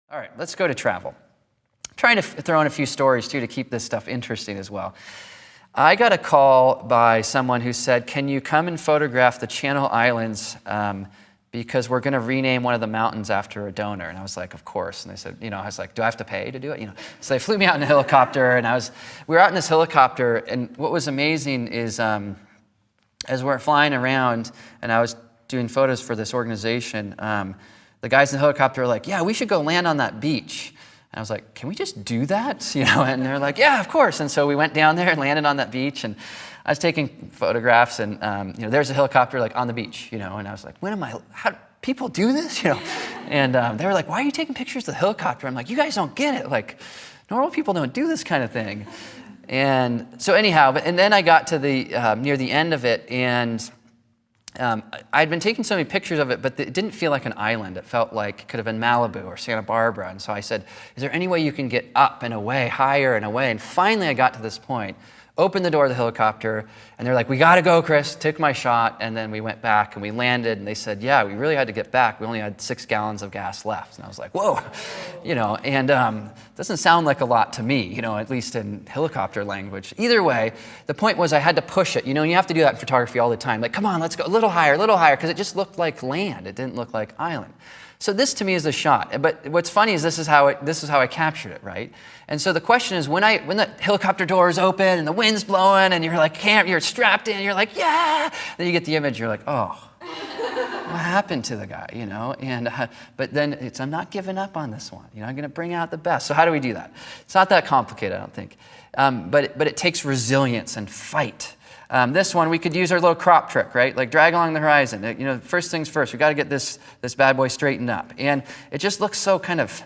All right, let's go to travel. I'm trying to throw in a few stories, too, to keep this stuff interesting as well. I got a call by someone who said, can you come and photograph the Channel Islands because we're going to rename one of the mountains after a donor. And I was like, of course. And they said, I was like, do I have to pay to do it? So they flew me out in a helicopter, and we were out in this helicopter, and what was amazing is as we're flying around and I was doing photos for this organization, the guys in the helicopter were like, yeah, we should go land on that beach. And I was like, can we just do that? And they're like, yeah, of course. And so we went down there and landed on that beach, and I was taking photographs, and there's a helicopter like on the beach, and I was like, how do people do this? And they were like, why are you taking pictures of the helicopter? I'm like, you guys don't get it. Like, normal people don't do this kind of thing. And so anyhow, and then I got to the near the end of it, and I'd been taking so many pictures of it, but it didn't feel like an island. It felt like it could have been Malibu or Santa Barbara. And so I said, is there any way you can get up and away, higher and away? And finally I got to this point, opened the door of the helicopter, and they're like, we got to go, Chris. Took my shot, and then we went back and we landed, and they said, yeah, we really had to get back. We only had 6 gallons of gas left. And I was like, whoa, and doesn't sound like a lot to me, at least in helicopter language. Either way, the point was I had to push it, and you have to do that in photography all the time. Like, come on, let's go a little higher, because it just looked like land. It didn't look like island. So this to me is the shot. But what's funny is this is how I captured it, right? And so the question is, when the helicopter door is open and the wind's blowing and you're like, you're strapped in, you're like, yeah. Then you get the image, you're like, oh, what happened to the guy, And but then I'm not giving up on this one. I'm going to bring out the best. So how do we do that? It's not that complicated, I don't think. But it takes resilience and fight. This one, we could use our little crop trick, right? Like drag along the horizon. First things first, we got to get this bad boy straightened up. And it just looks so kind of,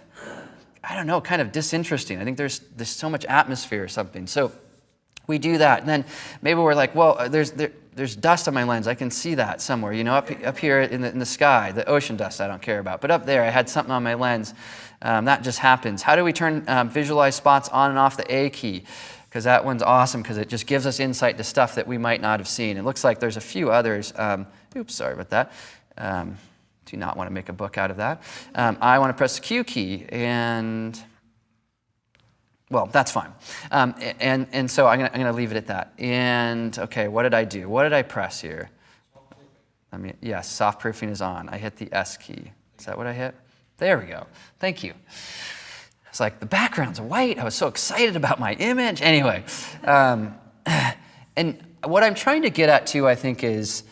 kind of disinteresting. I think there's so much atmosphere or something. So we do that. And then maybe we're like, well, there's dust on my lens. I can see that somewhere, up here in the sky. The ocean dust I don't care about. But up there, I had something on my lens. That just happens. How do we turn visualize spots on and off the A key? Because that one's awesome because it just gives us insight to stuff that we might not have seen. It looks like there's a few others. Oops, sorry about that. Do not want to make a book out of that. I want to press the Q key, and well, that's fine. And so I'm gonna leave it at that. And okay, what did I do? What did I press here? Yes, soft proofing is on. I hit the S key. Is that what I hit? There we go. Thank you. It's like, the background's white. I was so excited about my image. Anyway, and what I'm trying to get at, too, I think, is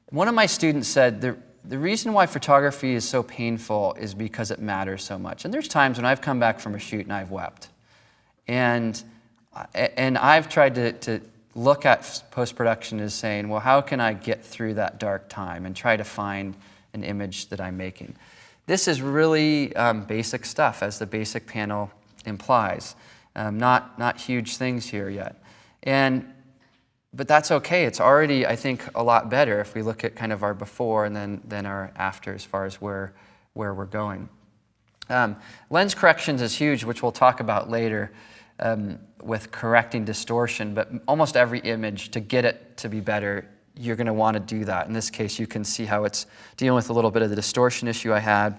one of my students said the reason why photography is so painful is because it matters so much. And there's times when I've come back from a shoot and I've wept. And I've tried to look at post-production as saying, well, how can I get through that dark time and try to find an image that I'm making? This is really basic stuff, as the basic panel implies. Not huge things here yet. But that's okay. It's already, I think, a lot better if we look at kind of our before and then our after as far as where we're going. Lens corrections is huge, which we'll talk about later with correcting distortion. But almost every image, to get it to be better, you're going to want to do that. In this case, you can see how it's dealing with a little bit of the distortion issue I had,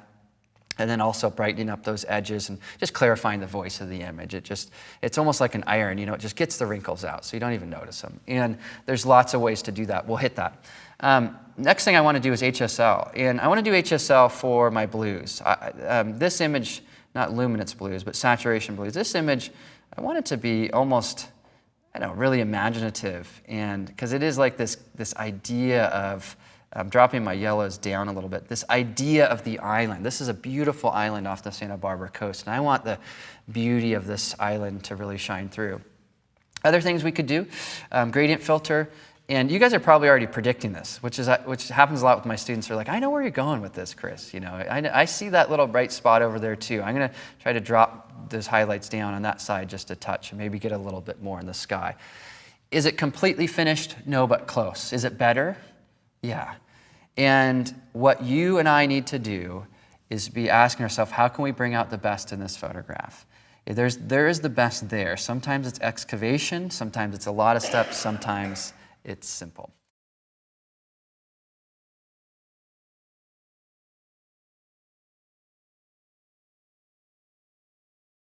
and then also brightening up those edges and just clarifying the voice of the image. It's almost like an iron, it just gets the wrinkles out, so you don't even notice them. And there's lots of ways to do that. We'll hit that. Next thing I want to do is HSL, and I want to do HSL for my blues. This image, not luminance blues, but saturation blues. This image, I want it to be almost, really imaginative, and because it is like this idea of, I'm dropping my yellows down a little bit, this idea of the island. This is a beautiful island off the Santa Barbara coast, and I want the beauty of this island to really shine through. Other things we could do, gradient filter, and you guys are probably already predicting this, which happens a lot with my students. They're like, I know where you're going with this, Chris. I see that little bright spot over there too. I'm going to try to drop those highlights down on that side just a touch and maybe get a little bit more in the sky. Is it completely finished? No, but close. Is it better? Yeah. And what you and I need to do is be asking ourselves, how can we bring out the best in this photograph? There is the best there. Sometimes it's excavation, sometimes it's a lot of steps, sometimes it's simple.